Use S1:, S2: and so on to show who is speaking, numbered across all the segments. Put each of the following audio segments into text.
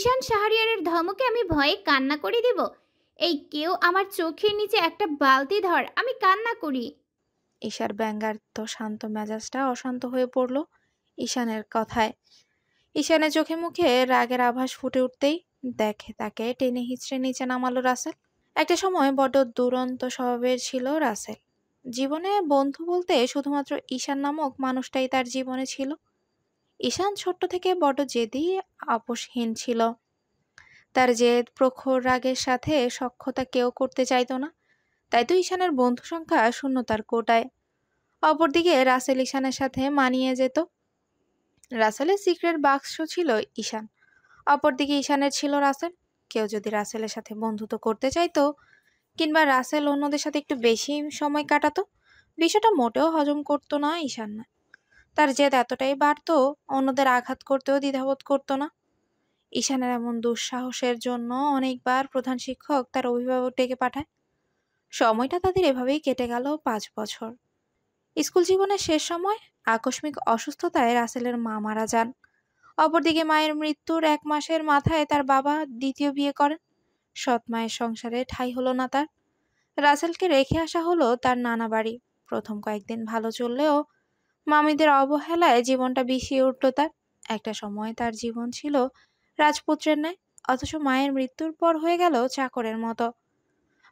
S1: ঈশান শাহরিয়ারের ধমকে আমি ভয়ে কান্না করে দিব? এই কেউ আমার চোখের নিচে একটা বালতি ধর, আমি কান্না করি।
S2: ঈশার ব্যঙ্গাত্ম শান্ত মেজাজটা অশান্ত হয়ে পড়ল ঈশানের কথায়। ঈশানের চোখে মুখে রাগের আভাস ফুটে উঠতেই দেখে তাকে টেনে হিঁচড়ে নিচে নামালো রাসেল। একটা সময় বড্ড দুরন্ত স্বভাবের ছিল রাসেল। জীবনে বন্ধু বলতে শুধুমাত্র ঈশান নামক মানুষটাই তার জীবনে ছিল। ঈশান ছোট্ট থেকে বড্ড জেদি, আপোষহীন ছিল। তার জেদ প্রখর রাগের সাথে সখ্যতা কেউ করতে চাইতো না। তাই তো ঈশানের বন্ধু সংখ্যা শূন্যতার কোটায়। অপরদিকে রাসেল ঈশানের সাথে মানিয়ে যেত। রাসেলের সিক্রেট বাক্স ছিল ঈশান, অপরদিকে ঈশানের ছিল রাসেল। কেউ যদি রাসেলের সাথে বন্ধুত্ব করতে চাইতো কিংবা রাসেল অন্যদের সাথে একটু বেশি সময় কাটাতো, বিষয়টা মোটেও হজম করতো না ঈশান। না, তার জেদ এতটাই বাড়তো অন্যদের আঘাত করতেও দ্বিধাবোধ করতো না। ঈশানের এমন দুঃসাহসের জন্য অনেকবার প্রধান শিক্ষক তার অভিভাবক ডেকে পাঠায়। সময়টা তাদের এভাবেই কেটে গেল 5 বছর। স্কুল জীবনের শেষ সময় আকস্মিক অসুস্থতায় রাসেলের মা মারা যান। অপরদিকে মায়ের মৃত্যুর 1 মাসের মাথায় তার বাবা দ্বিতীয় বিয়ে করেন। সৎ মায়ের সংসারে ঠাঁই হলো না তার। রাসেলকে রেখে আসা হলো তার নানা বাড়ি। প্রথম কয়েকদিন ভালো চললেও মামিদের অবহেলায় জীবনটা বিষিয়ে উঠল তার। একটা সময় তার জীবন ছিল রাজপুত্রের ন্যায়, অথচ মায়ের মৃত্যুর পর হয়ে গেল চাকরের মতো।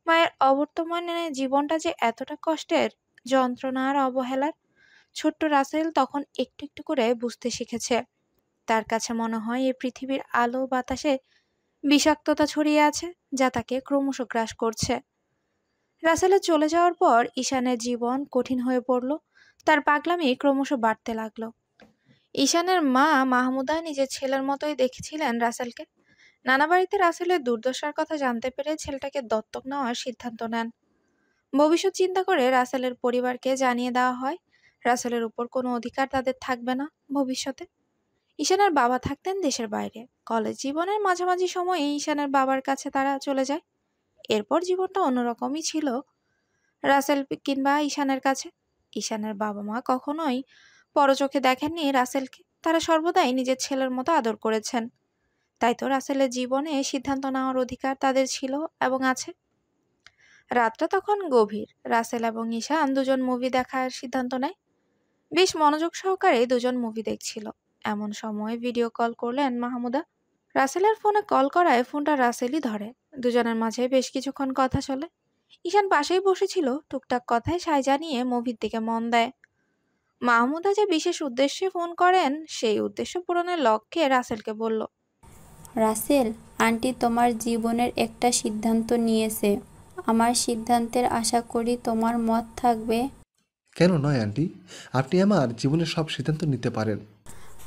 S2: মায়ের অবর্তমানে জীবনটা যে এতটা কষ্টের, যন্ত্রণার, অবহেলার, ছোট্ট রাসেল তখন একটু একটু করে বুঝতে শিখেছে। তার কাছে মনে হয় এই পৃথিবীর আলো বাতাসে বিষাক্ততা ছড়িয়ে আছে, যা তাকে ক্রমশ গ্রাস করছে। রাসেলের চলে যাওয়ার পর ঈশানের জীবন কঠিন হয়ে পড়ল। তার পাগলামি ক্রমশ বাড়তে লাগলো। ঈশানের মা মাহমুদা নিজের ছেলের মতোই দেখেছিলেন রাসেলকে। নানা বাড়িতে রাসেলের দুর্দশার কথা জানতে পেরে ছেলেটাকে দত্তক নেওয়ার সিদ্ধান্ত নেন। ভবিষ্যৎ চিন্তা করে রাসেলের পরিবারকে জানিয়ে দেওয়া হয় রাসেলের উপর কোনো অধিকার তাদের থাকবে না ভবিষ্যতে। ঈশানের বাবা থাকতেন দেশের বাইরে। কলেজ জীবনের মাঝামাঝি সময়ে ঈশানের বাবার কাছে তারা চলে যায়। এরপর জীবনটা অন্যরকমই ছিল রাসেল কিংবা ঈশানের কাছে। ঈশানের বাবা মা কখনোই পরচোখে দেখেননি রাসেলকে। তারা সর্বদাই নিজের ছেলের মতো আদর করেছেন। তাই তো রাসেলের জীবনে সিদ্ধান্ত নেওয়ার অধিকার তাদের ছিল এবং আছে। রাতটা তখন গভীর। রাসেল এবং ঈশান দুজন মুভি দেখার সিদ্ধান্ত নেয়। বেশ মনোযোগ সহকারে দুজন মুভি দেখছিল। এমন সময় ভিডিও কল করলেন মাহমুদা। রাসেলের ফোনে কল করায় ফোনটা রাসেলই ধরে। দুজনের মাঝে বেশ কিছুক্ষণ কথা চলে। ঈশান পাশেই বসেছিল, টুকটাক কথায় সায় জানিয়ে মুভির দিকে মন দেয়। মাহমুদা যে বিশেষ উদ্দেশ্যে ফোন করেন সেই উদ্দেশ্য পূরণের লক্ষ্যে রাসেলকে বলল,
S3: রাসেল, আন্টি তোমার জীবনের একটা সিদ্ধান্ত নিয়েছে। আমার সিদ্ধান্তের আশা করি তোমার মত থাকবে।
S4: কেন নয় আন্টি, আপনি আমার জীবনের সব সিদ্ধান্ত নিতে পারেন।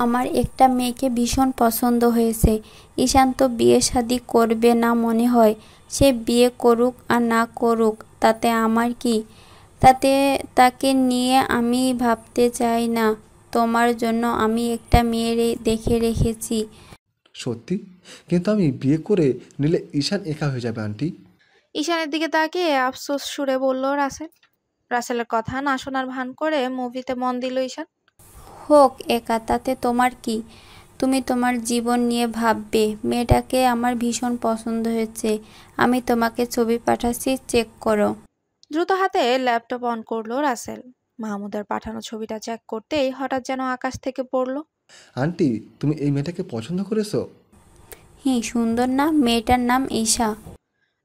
S3: আমার একটা মেয়েকে ভীষণ পছন্দ হয়েছে। ঈশান তো বিয়ে শাদী করবে না মনে হয়। সে বিয়ে করুক আর না করুক তাতে আমার কি। তাকে নিয়ে আমি ভাবতে চাই না। তোমার জন্য আমি একটা মেয়ে দেখে রেখেছি।
S4: সত্যি? কিন্তু আমি বিয়ে করে নিলে ঈশান একা হয়ে যাবে আন্টি।
S2: ঈশানের দিকে তাকিয়ে আফসোস সুরে বলল রাসেল। রাসেলের কথা না শোনার ভান করে মুভিতে মন দিল ঈশান।
S3: হোক একা, তাতে তোমার কি। তুমি তোমার জীবন নিয়ে ভাববে। মেয়েটাকে আমার ভীষণ পছন্দ হয়েছে। আমি তোমাকে ছবি পাঠাচ্ছি, চেক করো।
S2: দ্রুত হাতে ল্যাপটপ অন করলো রাসেল। মাহমুদার পাঠানো ছবিটা চেক করতেই হঠাৎ যেন আকাশ থেকে পড়ল।
S4: আন্টি, তুমি এই মেয়েটাকে পছন্দ করেছো?
S3: হ্যাঁ, সুন্দর না? মেয়েটার নাম ঈশা।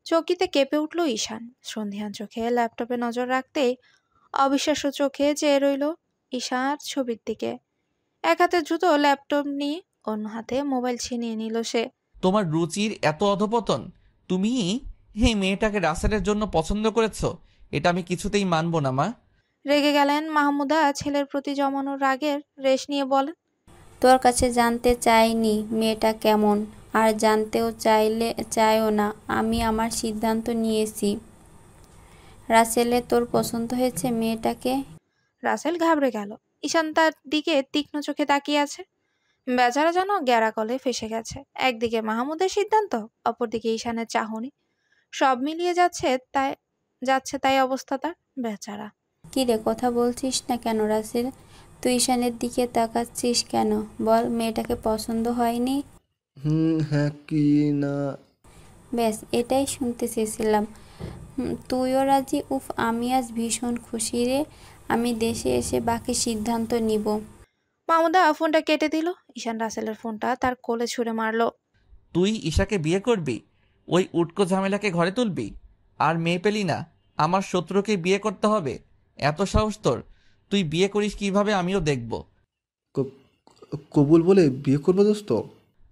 S2: চৌকিতে কেঁপে উঠল ঈশান। সন্ধিহান চোখে ল্যাপটপে নজর রাখতেই অবিশ্বাস্য চোখে চেয়ে রইল ঈশার ছবির দিকে। এক হাতে দ্রুত ল্যাপটপ নিয়ে অন্য হাতে মোবাইল ছিনিয়ে নিল সে।
S5: তোমার রুচির এত অধপতন! তুমি এই মেয়েটাকে রাসেলের জন্য পছন্দ করেছো? এটা আমি কিছুতেই মানবো না, মা।
S2: রেগে গেলেন মাহমুদা ছেলের প্রতি জমানো রাগের রেশ নিয়ে বলেন,
S3: তোর কাছে জানতে চাইনি মেয়েটা কেমন, আর জানতেও চাইও না। আমি আমার সিদ্ধান্ত নিয়েছি। রাসেলে তোর পছন্দ হয়েছে মেয়েটাকে?
S2: রাসেল ঘাবড়ে গেল। ঈশান তার দিকে তীক্ষ্ণ চোখে তাকিয়ে আছে। বেচারা যেন গ্যারাকলে ফেসে গেছে। একদিকে মাহমুদের সিদ্ধান্ত, অপরদিকে ঈশানের চাহনি। সব মিলিয়ে তাই অবস্থা তার। বেচারা।
S3: কি রে, কথা বলছিস না কেন রাসেল? তুই ঈশানের দিকে তাকাচ্ছিস কেন? বল, মেয়েটাকে পছন্দ হয়নি?
S4: হ্যাঁ কি না।
S3: ব্যাস এটাই শুনতে চেয়েছিলাম। তুইও রাজি? উফ, আমি আজ ভীষণ খুশি রে। আমি দেশে এসে বাকি সিদ্ধান্ত নিব।
S2: মামুদা ফোনটা কেটে দিল। ঈশান রাসেলের ফোনটা তার কোলে ছুঁড়ে মারলো।
S5: তুই ঈশাকে বিয়ে করবি? ওই উটকো ঝামেলাকে ঘরে তুলবি? আর মেয়ে পেলি না, আমার শত্রুকে বিয়ে করতে হবে? এত সাহস তোর? তুই বিয়ে করিস কিভাবে আমিও দেখব।
S4: ক- কবুল বলে বিয়ে করবো দোস্ত?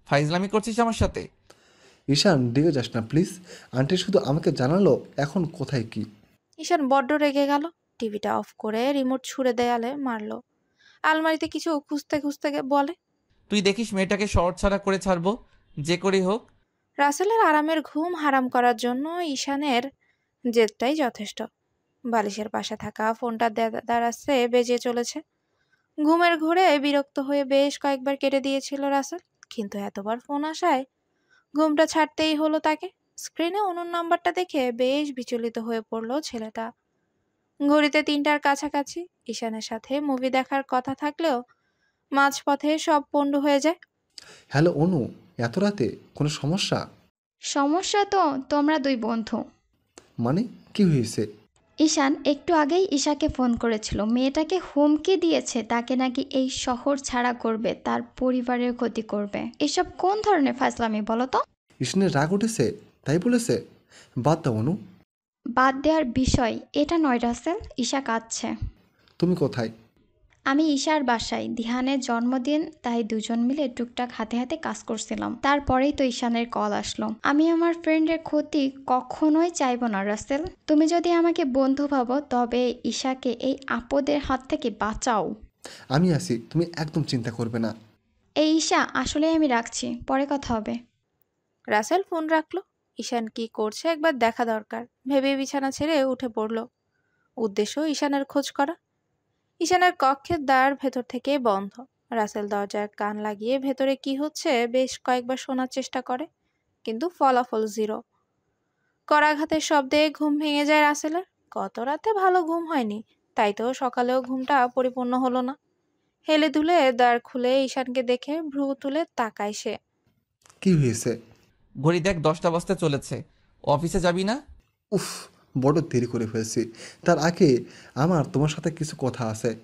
S5: ফাইজলামি করছিস আমার সাথে?
S4: ঈশান রেগে যাস না প্লিজ। আন্টি শুধু আমাকে জানালো এখন কোথায় কি।
S2: ঈশান বড্ড রেগে গেল। টিভিটা অফ করে রিমোট ছুঁড়ে দেয়ালে মারলো। আলমারিতে কিছু খুঁজতে খুঁজতে বলে,
S5: তুই দেখিস মেয়েটাকে শহর ছাড়া করে ছাড়বো, যে করেই হোক।
S2: রাসেলের আরামের ঘুম হারাম করার জন্য ঈশানের জেদটাই যথেষ্ট। বালিশের পাশে থাকা ফোনটা দাঁড়াচ্ছে বেজে চলেছে। ঘুমের ঘোরে বিরক্ত হয়ে বেশ কয়েকবার কেটে দিয়েছিল রাসেল, কিন্তু এতবার ফোন আসায় ঘুমটা ছাড়তেই হলো তাকে। স্ক্রিনে অনুর নাম্বারটা দেখে বেশ বিচলিত হয়ে পড়লো ছেলেটা। ঘড়িতে 3টার কাছাকাছি। ঈশানের সাথে মুভি দেখার কথা থাকলেও মাঝপথে সব পণ্ড হয়ে যায়।
S4: হ্যালো অনু, এত রাতে কোনো সমস্যা?
S6: সমস্যা তো তোমরা দুই বন্ধু।
S4: মানে কি হয়েছে?
S6: ঈশান একটু আগেই ঈশাকে ফোন করেছিল, মেয়েটাকে হুমকি দিয়েছে তাকে নাকি এই শহর ছাড়া করবে, তার পরিবারের ক্ষতি করবে। এসব কোন ধরনের ফাজলামি বলো তো?
S4: ঈশানের রাগ উঠেছে তাই বলেছে? বাদ দাও অনু।
S6: বাদ দেওয়ার বিষয় এটা নয় রাসেল। ঈশা কাঁদছে।
S4: তুমি কোথায়?
S6: আমি ঈশার বাসায়, দিহানের জন্মদিন, তাই দুজন মিলে টুকটাক হাতে হাতে কাজ করছিলাম। তারপরেই তো ঈশানের কল আসলো। আমি আমার ফ্রেন্ডের ক্ষতি কখনোই চাইবো না রাসেল। তুমি যদি আমাকে বন্ধু ভাবো তবে ঈশাকে এই আপদের হাত থেকে বাঁচাও।
S4: আমি আছি, তুমি একদম চিন্তা করবে না।
S6: এই ঈশা, আসলে আমি রাখছি, পরে কথা হবে।
S2: রাসেল ফোন রাখলো। ঈশান কি করছে একবার দেখা দরকার ভেবে বিছানা ছেড়ে উঠে পড়ল। উদ্দেশ্য ঈশানের খোঁজ করা। ঈশানের কক্ষের দ্বার ভেতর থেকে বন্ধ। রাসেল দরজায় কান লাগিয়ে ভেতরে কি হচ্ছে বেশ কয়েকবার শোনার চেষ্টা করে, কিন্তু ফলাফল জিরো। করাঘাতের শব্দে ঘুম ভেঙে যায় রাসেলের। গত রাতে ভালো ঘুম হয়নি, তাই তো সকালেও ঘুমটা পরিপূর্ণ হলো না। হেলে দুলে দ্বার খুলে ঈশানকে দেখে ভ্রু তুলে তাকায় সে।
S4: কি হয়েছে?
S5: ঘড়ি দেখ 10টা বাজতে চলেছে, অফিসে যাবি না?
S4: উফ, বড় দেরি করে ফেলছি। তার আগে আমার তোমার সাথে কিছু কথা আছে।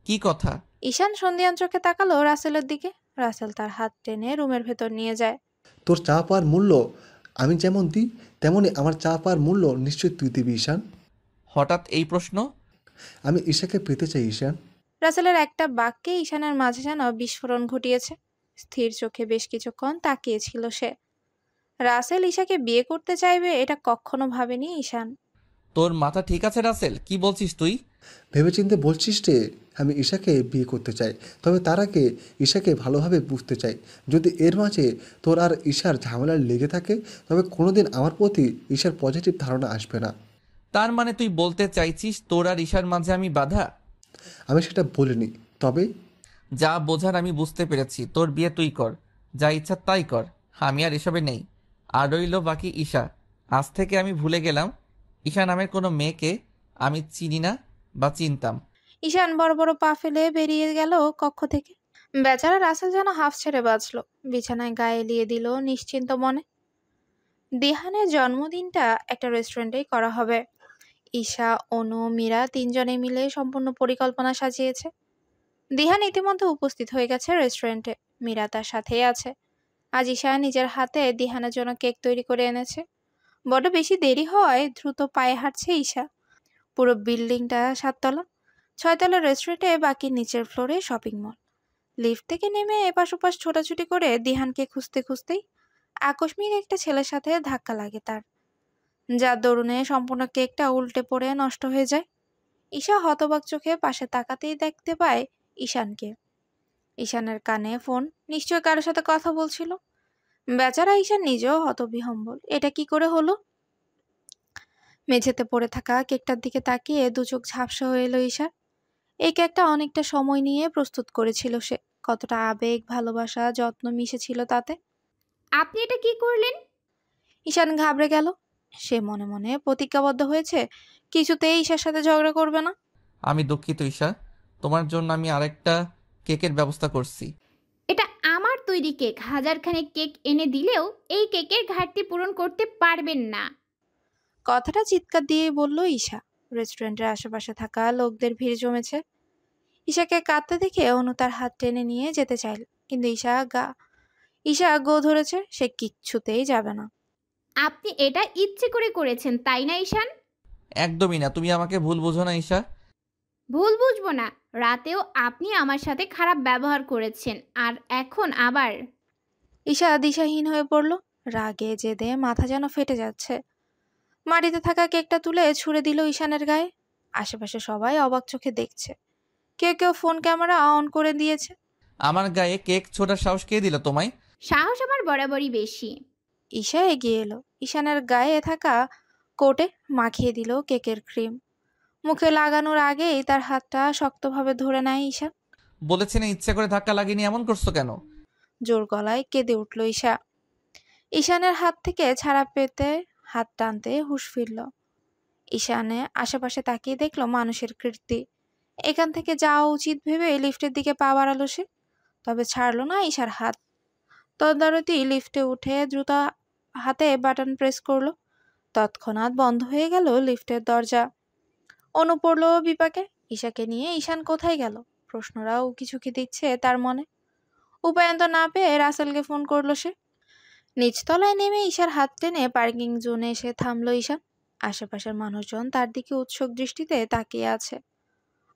S5: কি কথা?
S2: ঈশান সন্ধিয়ান চোখে তাকালো রাসেলের দিকে। রাসেল তার হাত টেনে রুমের ভেতর নিয়ে যায়।
S4: তোর চা পাওয়ার মূল্য আমি যেমন দিই তেমনই আমার চা পাওয়ার মূল্য নিশ্চয়ই তুই দিবি ঈশান।
S5: হঠাৎ এই প্রশ্ন?
S4: আমি ঈশাকে পেতে চাই ঈশান।
S2: রাসেলের একটা বাক্যে ঈশানের মাঝে যেন বিস্ফোরণ ঘটিয়েছে। স্থির চোখে বেশ কিছুক্ষণ তাকিয়েছিল সে। রাসেল ঈশাকে বিয়ে করতে চাইবে এটা কখনো ভাবেনি ঈশান।
S5: তোর মাথা ঠিক আছে রাসেল? কি বলছিস তুই?
S4: ভেবেচিন্তে বলছিস রে, আমি ঈশাকে বিয়ে করতে চাই, তবে তার আগে ঈশাকে ভালোভাবে বুঝতে চাই। যদি এর মাঝে তোর আর ঈশার ঝামেলা লেগে থাকে তবে কোনোদিন আমার প্রতি ঈশার পজিটিভ ধারণা আসবে না।
S5: তার মানে তুই বলতে চাইছিস তোর আর ঈশার মাঝে আমি বাধা?
S4: আমি সেটা বলিনি, তবে
S5: যা বোঝার আমি বুঝতে পেরেছি। তোর বিয়ে তুই কর, যা ইচ্ছা তাই কর, আমি আর এসবে নেই। আর রইল বাকি ঈশা। আজ থেকে আমি ভুলে গেলাম ঈশা নামের কোনো মেয়েকে আমি চিনি না বা চিনতাম।
S2: ঈশান বড় বড় পা ফেলে বেরিয়ে গেল কক্ষ থেকে। বেচারা রাসেল যেন হাফ ছেড়ে বাঁচলো। বিছানায় গায়ে এলিয়ে দিল নিশ্চিন্ত মনে। দিহানের জন্মদিনটা একটা রেস্টুরেন্টেই করা হবে। ঈশা, অনু, মীরা তিনজনে মিলে সম্পূর্ণ পরিকল্পনা সাজিয়েছে। দিহান ইতিমধ্যে উপস্থিত হয়ে গেছে রেস্টুরেন্টে। মীরা তার সাথেই আছে। আজ ঈশা নিজের হাতে দিহানের জন্য কেক তৈরি করে এনেছে। বড্ড বেশি দেরি হওয়ায় দ্রুত পায়ে হাঁটছে ঈশা। পুরো বিল্ডিংটা 7 তলা। 6 তলার রেস্টুরেন্টে, বাকি নিচের ফ্লোরে শপিং মল। লিফট থেকে নেমে এপাশ ওপাশ ছোটাছুটি করে দিহানকে খুঁজতে খুঁজতেই আকস্মিক একটা ছেলের সাথে ধাক্কা লাগে তার, যার দরুনে সম্পূর্ণ কেকটা উল্টে পড়ে নষ্ট হয়ে যায়। ঈশা হতবাক চোখে পাশে তাকাতেই দেখতে পায় ঈশানকে। ঈশানের কানে ফোন, নিশ্চয় কারোর সাথে কথা বলছিল। বেচারা ঈশান নিজেও হতবিহম্বল, এটা কি করে হলো। মেঝেতে পড়ে থাকা কেকটার দিকে তাকিয়ে দু চোখ ঝাপসা হয়ে এলো ঈশার। এই কেকটা অনেকটা সময় নিয়ে প্রস্তুত করেছিল সে। কতটা আবেগ, ভালোবাসা, যত্ন মিশেছিল তাতে।
S1: আপনি এটা কি করলেন?
S2: ঈশান ঘাবড়ে গেল। সে মনে মনে প্রতিজ্ঞাবদ্ধ হয়েছে কিছুতেই ঈশার সাথে ঝগড়া করবে না।
S5: আমি দুঃখিত ঈশা, তোমার জন্য আমি আরেকটা কেকের ব্যবস্থা করছি।
S1: এটা আমার তৈরি কেক, হাজারখানেক কেক এনে দিলেও এই কেকের ঘাটতি পূরণ করতে পারবেন না।
S2: কথাটা চিৎকার দিয়ে বলল ঈশা। রেস্টুরেন্টের আশেপাশে থাকা লোকদের ভিড় জমেছে। ঈশাকে কাঁদতে দেখে অনু তার হাত টেনে নিয়ে যেতে চাইল, কিন্তু ঈশা গো ধরেছে, সে কিচ্ছুতেই যাবে না।
S1: আপনি এটা ইচ্ছে করে করেছেন, তাই না ঈশান?
S5: একদমই না, তুমি আমাকে ভুল বোঝো না ঈশা।
S1: ভুল বুঝবো না। রাতেও আপনি আমার সাথে খারাপ ব্যবহার করেছেন, আর এখন আবার।
S2: ঈশা দিশাহীন হয়ে পড়ল। রাগে জেদে মাথা যেন ফেটে যাচ্ছে। মাটিতে থাকা কেকটা তুলে ছুঁড়ে দিল ঈশানের গায়ে। আশেপাশে সবাই অবাক চোখে দেখছে। কেউ কেউ ফোন ক্যামেরা অন করে দিয়েছে।
S5: আমার গায়ে কেক ছোটার সাহস কে দিল তোমায়?
S1: সাহস আমার বরাবরই বেশি।
S2: ঈশা এগিয়ে এলো, ঈশানের গায়ে থাকা কোটে মাখিয়ে দিল কেকের ক্রিম। মুখে লাগানোর আগেই তার হাতটা শক্তভাবে ধরে নেয় ঈশা।
S5: বলেছি না ইচ্ছে করে ধাক্কা লাগিনি, এমন করছো কেন?
S2: জোর গলায় কেঁদে উঠল ঈশা। ঈশানের হাত থেকে ছাড়া পেতে হাত টানতে হুঁশ ফিরল। ঈশানে আশেপাশে তাকিয়ে দেখলো মানুষের কীর্তি। এখান থেকে যাওয়া উচিত ভেবে লিফটের দিকে পা বাড়ালো সে, তবে ছাড়লো না ঈশার হাত। তদারতি লিফটে উঠে দ্রুত হাতে বাটন প্রেস করলো। তৎক্ষণাৎ বন্ধ হয়ে গেল লিফটের দরজা। অনু পড়ল বিপাকে। ঈশাকে নিয়ে ঈশান কোথায় গেল? প্রশ্নরাও উকিঝুঁকি দিচ্ছে তার মনে। উপায়ন্ত না পেয়ে রাসেলকে ফোন করলো সে। নিচতলায় নেমে ঈশার হাত টেনে পার্কিং জোনে এসে থামলো ঈশান। আশেপাশের মানুষজন তার দিকে উৎসুক দৃষ্টিতে তাকিয়ে আছে।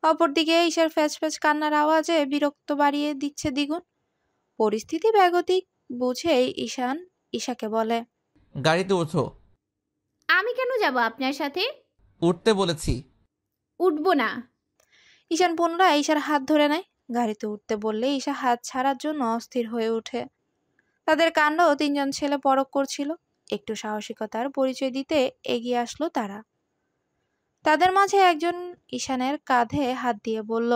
S2: অপরদিকে ঈশার ফ্যাচ ফ্যাচ কান্নার আওয়াজে বিরক্ত বাড়িয়ে দিচ্ছে দ্বিগুণ। পরিস্থিতি বেগতিক বুঝে ঈশান ঈশাকে বলে,
S5: গাড়িতে ওঠো।
S1: আমি কেন যাব আপনার সাথে?
S5: উঠতে বলেছি।
S1: উঠবো না।
S2: ঈশান পুনরায় ঈশার হাত ধরে নেয়। গাড়িতে উঠতে বললে ঈশা হাত ছাড়ার জন্য অস্থির হয়ে ওঠে। তাদের কাণ্ড তিনজন ছেলে পরখ করছিল। একটু সাহসিকতার পরিচয় দিতে এগিয়ে আসলো তারা। তাদের মাঝে একজন ঈশানের কাঁধে হাত দিয়ে বলল,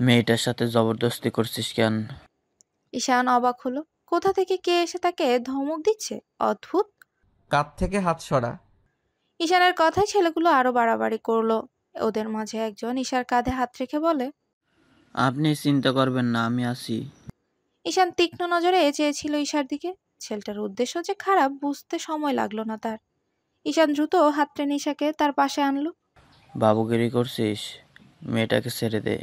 S7: মেয়েটার সাথে জবরদস্তি করছিস কেন?
S2: ঈশান অবাক হলো। কোথা থেকে কে এসে তাকে ধমক দিচ্ছে? অদ্ভুত।
S5: কাঁধ থেকে হাত সরা।
S2: ঈশানের কথায় ছেলেগুলো আরো বাড়াবাড়ি করলো। ওদের মাঝে একজন ঈশার কাঁধে হাত রেখে বলে,
S7: আপনি চিন্তা করবেন না, আমি আছি।
S2: ঈশান তীক্ষ্ণ নজরে চেয়েছিল ঈশার দিকে। ছেলেটার উদ্দেশ্য যে খারাপ বুঝতে সময় লাগলো না তার। ঈশান দ্রুত হাত টেনে ঈশাকে তার পাশে আনলো।
S7: বাবুগিরি করছিস? মেয়েটাকে ছেড়ে দে।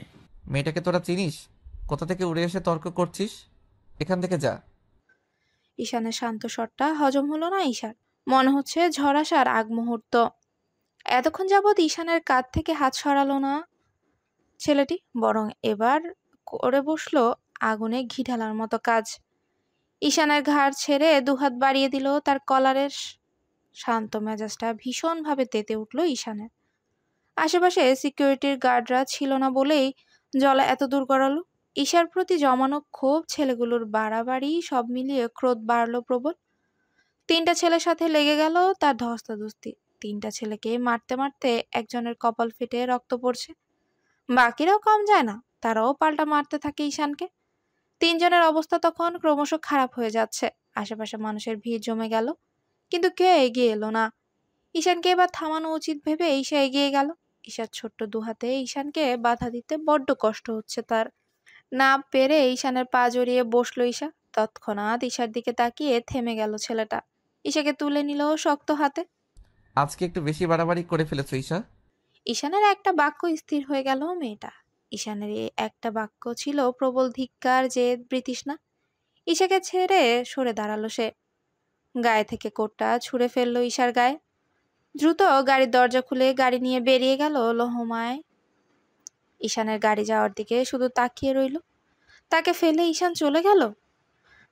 S5: মেয়েটাকে তোরা চিনিস? কোথা থেকে উড়ে এসে তর্ক করছিস? এখান থেকে যা।
S2: ঈশানের শান্ত স্বরটা হজম হলো না ঈশার। মনে হচ্ছে ঝড় আসার আগ মুহূর্ত। এতক্ষণ যাবৎ ঈশানের কাঁধ থেকে হাত সরালো না ছেলেটি, বরং এবার করে বসলো আগুনে ঘি ঢালার মতো কাজ। ঈশানের ঘাড় ছেড়ে দুহাত বাড়িয়ে দিল তার কলারের। শান্ত মেজাজটা ভীষণভাবে তেতে উঠল ঈশানের। আশেপাশে সিকিউরিটির গার্ডরা ছিল না বলেই জলা এত দূর গড়ালো। ঈশার প্রতি জমানো ক্ষোভ, ছেলেগুলোর বাড়াবাড়ি সব মিলিয়ে ক্রোধ বাড়ল প্রবল। তিনটা ছেলের সাথে লেগে গেল তার ধস্তাধস্তি। তিনটা ছেলেকে মারতে মারতে একজনের কপাল ফেটে রক্ত পড়ছে। বাকিরাও কম যায় না, তারাও পাল্টা মারতে থাকে ঈশানকে। তিনজনের অবস্থা তখন ক্রমশ খারাপ হয়ে যাচ্ছে। আশেপাশে মানুষের ভিড় জমে গেল, কিন্তু কেউ এগিয়ে এলো না। ঈশানকে এবার থামানো উচিত ভেবে ঈশা এগিয়ে গেল। ঈশার ছোট্ট দুহাতে ঈশানকে বাধা দিতে বড্ড কষ্ট হচ্ছে তার। না পেরে ঈশানের পা জড়িয়ে বসলো ঈশা। তৎক্ষণাৎ ঈশার দিকে তাকিয়ে থেমে গেল ছেলেটা। ঈশাকে তুলে নিল শক্ত হাতে।
S5: আজকে একটু বেশি বাড়াবাড়ি করে ফেলেছো ঈশা।
S2: ঈশানের একটা বাক্য স্থির হয়ে গেল মেয়েটা। ঈশানের এই একটা বাক্য ছিল প্রবল ধিক্কার, জেদ, বৃতৃষ্ণা। ঈশাকে ছেড়ে সরে দাঁড়ালো সে। গায়ে থেকে কোটটা ছুঁড়ে ফেললো ঈশার গায়ে। দ্রুত গাড়ির দরজা খুলে গাড়ি নিয়ে বেরিয়ে গেল লোহমায়। ঈশানের গাড়ি যাওয়ার দিকে শুধু তাকিয়ে রইল। তাকে ফেলে ঈশান চলে গেল।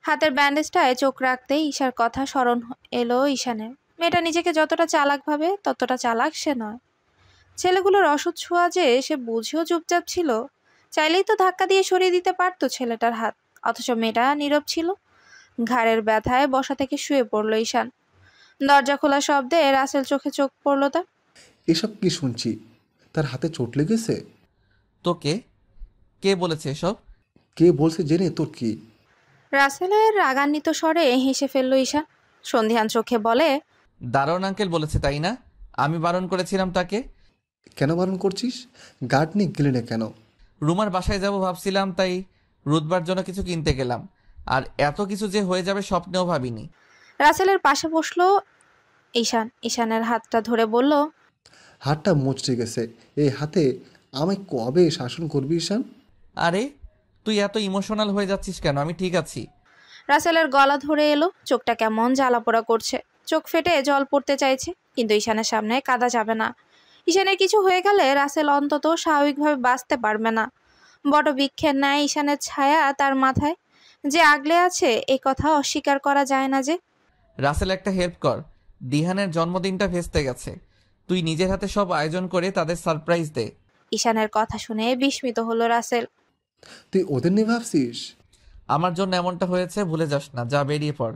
S2: হাতের ব্যান্ডেজটায় চোখ রাখতেই ঈশার কথা স্মরণ এলো ঈশানের। মেয়েটা নিজেকে যতটা চালাক ভাবে ততটা চালাক সে নয়। ছেলেগুলোর অসৎ ছোঁয়া যে সে বুঝেও চুপচাপ ছিল। চাইলেই তো ধাক্কা দিয়ে সরিয়ে দিতে পারতো ছেলেটার হাত, অথচ মেয়েটা নীরব ছিল। ঘাড়ের ব্যথায় বসা থেকে শুয়ে পড়ল ঈশান। দরজা খোলা শব্দে রাসেল চোখে চোখ পড়ল তার।
S4: এসব কি শুনছি? তার হাতে চোট লেগেছে?
S5: তোকে কে বলেছে এসব?
S4: কে বলছে জেনে তোর কি?
S2: রাসেলের রাগান্বিত স্বরে হেসে ফেলল ঈশান। সন্ধিহান চোখে বলে,
S5: দারোয়ান আঙ্কেল বলেছে তাই না? আমি বারণ করেছিলাম তাকে।
S4: কেন বারণ করছিস? গার্ড নিয়ে গেলি না কেন?
S5: রুমার বাসায় যাব ভাবছিলাম, তাই রুদবার জন্য কিছু কিনতে গেলাম। আর এত কিছু যে হয়ে যাবে স্বপ্নেও ভাবিনি।
S2: রাসেলের পাশে বসলো ঈশান। ঈশানের হাতটা ধরে বলল,
S4: হাতটা মুচড়ে গেছে। এই হাতে আমায় কবে শাসন করবি ঈশান?
S5: আরে তুই এত ইমোশনাল হয়ে যাচ্ছিস কেন? আমি ঠিক আছি।
S2: রাসেলের গলা ধরে এলো, চোখটা কেমন জ্বালাপোড়া করছে, চোখ ফেটে জল পড়তে চাইছে, কিন্তু ঈশানের সামনে কাঁদা যাবে না। ঈশানের কিছু হয়ে গেলে রাসেল অন্তত স্বাভাবিকভাবে বাঁচতে পারবে না। বড় বৃক্ষের ন্যায় ঈশানের ছায়া তার মাথায় যে আগলে আছে, এ কথা অস্বীকার করা যায় না যে।
S5: রাসেল, একটা হেল্প কর। দিহানের জন্মদিনটা ভেস্তে গেছে, তুই নিজের হাতে সব আয়োজন করে তাদের সারপ্রাইজ দে।
S2: ঈশানের কথা শুনে বিস্মিত হলো রাসেল।
S4: তুই ওদের নিয়ে ভাবছিস?
S5: আমার জন্য এমনটা হয়েছে, ভুলে যাস না। যা, বেরিয়ে পড়।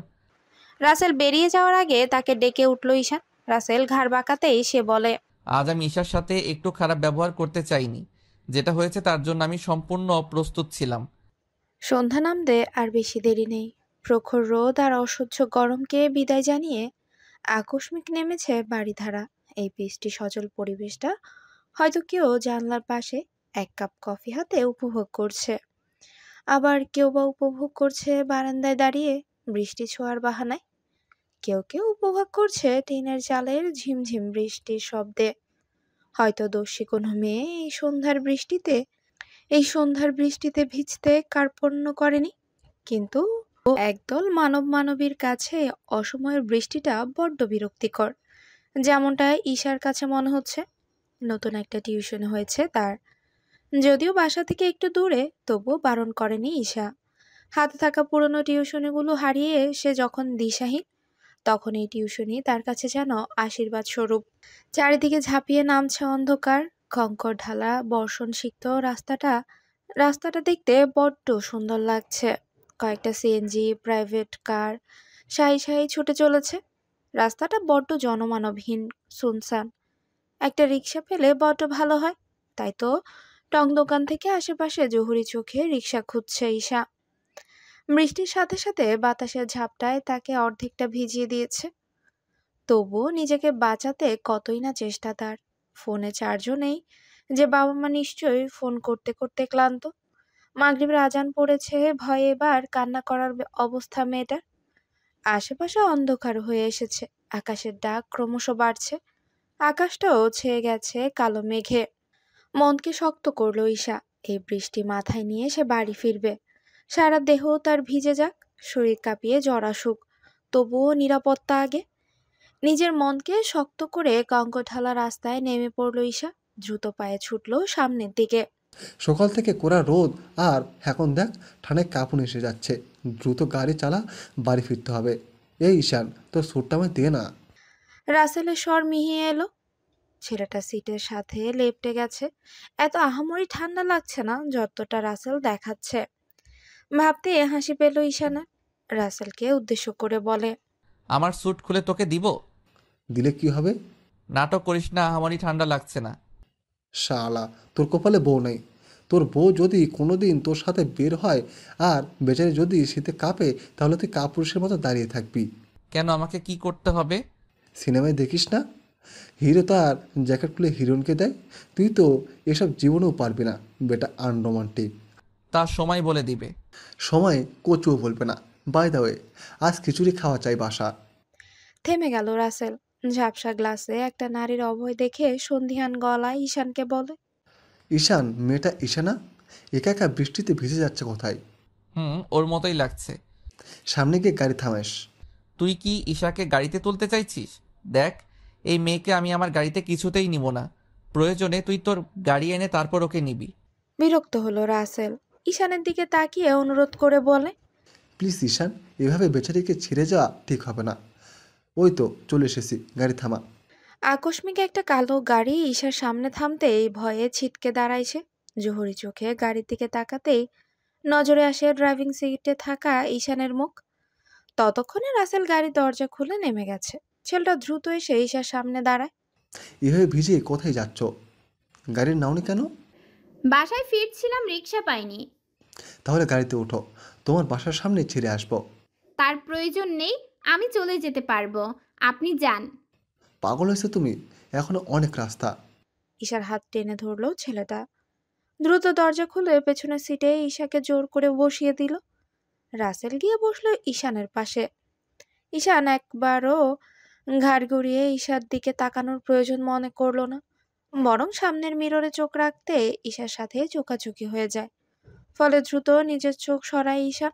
S2: রাসেল বেরিয়ে যাওয়ার আগে তাকে ডেকে উঠল ঈশান। রাসেল ঘাড় বাঁকাতেই সে বলে,
S5: আজ আমি ঈশার সাথে একটু খারাপ ব্যবহার করতে চাইনি। যেটা হয়েছে তার জন্য আমি সম্পূর্ণ অপ্রস্তুত ছিলাম।
S2: সন্ধ্যা নামতে আর বেশি দেরি নেই। প্রখর রোদ আর অসহ্য গরমকে বিদায় জানিয়ে আকস্মিক নেমেছে বারিধারা। এই বৃষ্টি সজল পরিবেশটা হয়তো কেউ জানলার পাশে এক কাপ কফি হাতে উপভোগ করছে, আবার কেউ বা উপভোগ করছে বারান্দায় দাঁড়িয়ে বৃষ্টি ছোঁয়ার বাহানায়। কেউ কেউ উপভোগ করছে টিনের চালের ঝিমঝিম বৃষ্টির শব্দে। হয়তো দস্যি কোনো মেয়ে এই সন্ধ্যার বৃষ্টিতে ভিজতে কার্পণ্য করেনি, কিন্তু একদল মানবীর কাছে অসময়ের বৃষ্টিটা বড্ড বিরক্তিকর। যেমনটা ঈশার কাছে মনে হচ্ছে। নতুন একটা টিউশন হয়েছে তার, যদিও বাসা থেকে একটু দূরে, তবুও বারণ করেনি ঈশা। হাতে থাকা পুরনো টিউশনিগুলো হারিয়ে সে যখন দিশাহীন, তখন এই টিউশনই তার কাছে যেন আশীর্বাদ স্বরূপ। চারিদিকে ঝাঁপিয়ে নামছে অন্ধকার, কঙ্কর ঢালা বর্ষণ সিক্ত রাস্তাটা দেখতে বড্ড সুন্দর লাগছে। কয়েকটা সিএনজি, প্রাইভেট কার সারি সারি ছুটে চলেছে। রাস্তাটা বড্ড জনমানবহীন, সুনসান। একটা রিক্সা পেলে বড্ড ভালো হয়। তাই তো টং দোকান থেকে আশেপাশে জহুরি চোখে রিক্সা খুঁজছে ঈশা। বৃষ্টির সাথে সাথে বাতাসের ঝাপটায় তাকে অর্ধেকটা ভিজিয়ে দিয়েছে। তবুও নিজেকে বাঁচাতে কতই না চেষ্টা তার। ফোনে চার্জও নেই, যে বাবা মা নিশ্চয়ই ফোন করতে করতে ক্লান্ত। মাগরিবের আজান পড়েছে, ভয়ে এবার কান্না করার অবস্থা মেয়েটার। আশেপাশে অন্ধকার হয়ে এসেছে, আকাশের ডাক ক্রমশ বাড়ছে, আকাশটাও ছেয়ে গেছে কালো মেঘে। মনকে শক্ত করলো ঈশা। এই বৃষ্টি মাথায় নিয়ে সে বাড়ি ফিরবে। সারা দেহ তার ভিজে যাক, শরীর কাঁপিয়ে জ্বর আসুক, তবুও নিরাপত্তা আগে। নিজের মনকে শক্ত করে কঙ্করঢালা রাস্তায় নেমে পড়ল ঈশা। দ্রুত পায়ে ছুটল সামনের দিকে।
S4: সকাল থেকে কড়া রোদ, আর এখন দেখ ঠান্ডায় কাঁপুন এসে যাচ্ছে। দ্রুত গাড়ি চালা, বাড়ি ফিরতে হবে। এই ঈশান, তোর স্যুটটা আমায় দে না।
S2: রাসেলের স্বর মিহিয়ে এলো। ছেলেটা সিটের সাথে লেপ্টে গেছে। এত আহামরি ঠান্ডা লাগছে না যতটা রাসেল দেখাচ্ছে। ভাবতে হাসি পেল ঈশানের। রাসেলকে উদ্দেশ্য করে বলে,
S5: আমার স্যুট খুলে তোকে দিব?
S4: দিলে কি হবে?
S5: নাটক করিস না, আমারই ঠান্ডা লাগছে না।
S4: শালা, তোর কপালে বউ নেই। তোর বউ যদি কোনোদিন তোর সাথে বের হয় আর বেচারি যদি শীতে কাঁপে, তাহলে তুই কাপুরুষের মতো দাঁড়িয়ে থাকবি।
S5: কেন, আমাকে কি করতে হবে?
S4: সিনেমায় দেখিস না, হিরো তার জ্যাকেট খুলে হিরোইনকে দেয়? তুই তো এসব জীবনেও পারবি না, বেটা আনরোমান্টিক।
S5: তার সময় বলে দিবে।
S4: সময় কচুও বলবে না। বাই দা ওয়ে, আজ খিচুড়ি খাওয়া চাই বাসা।
S2: থেমে গেল রাসেল। ঝাপসা গ্লাসে একটা নারীর অভয় দেখে সন্ধিহান গলায় ঈশানকে বলে,
S4: ঈশান, মেয়েটা ঈশানা একা একা বৃষ্টিতে ভিজে যাচ্ছে কোথায়?
S5: ওর মতোই লাগছে।
S4: সামনে গিয়ে গাড়ি থামাস।
S5: তুই কি ঈশাকে গাড়িতে তুলতে চাইছিস? দেখ, এই মেয়েকে আমি আমার গাড়িতে কিছুতেই নিব না। প্রয়োজনে তুই তোর গাড়ি এনে তারপর ওকে নিবি।
S2: বিরক্ত হলো রাসেল। ঈশানের দিকে তাকিয়ে অনুরোধ করে বলে,
S4: প্লিজ ঈশান, এভাবে বেচারিকে ছেড়ে যাওয়া ঠিক হবে না। ওই তো চলে এসেছি, গাড়ি থামা।
S2: আকস্মিক একটা কালো গাড়ি ঈশার সামনে থামতেই ভয়ে ছিটকে দাঁড়াইছে। জহুরি চোখে গাড়ির দিকে তাকাতেই নজরে আসে ড্রাইভিং সিটে থাকা ঈশানের মুখ। ততক্ষণে রাসেল গাড়ির দরজা খুলে নেমে গেছে। ছেলেটা দ্রুত এসে ঈশার সামনে দাঁড়ায়।
S4: এভাবে ভিজে কোথায় যাচ্ছ? গাড়ির নাওনি কেন?
S1: বাসায় ফিরছিলাম, রিক্সা পাইনি।
S4: তাহলে গাড়িতে ওঠো, তোমার বাসার সামনে ছেড়ে আসবো।
S1: তার প্রয়োজন নেই, আমি চলে যেতে পারবো। আপনি যান।
S4: পাগল হয়েছে তুমি? এখনো অনেক রাস্তা।
S2: ঈশার হাত টেনে ধরলো ছেলেটা। দ্রুত দরজা খুলে পেছনের সিটে ঈশাকে জোর করে বসিয়ে দিল। রাসেল গিয়ে বসলো ঈশানের পাশে। ঈশান একবারও ঘাড় ঘুরিয়ে ঈশার দিকে তাকানোর প্রয়োজন মনে করলো না, বরং সামনের মিররে চোখ রাখতে ঈশার সাথে চোখাচোখি হয়ে যায়। ফলে দ্রুত নিজের চোখ সরায় ঈশান।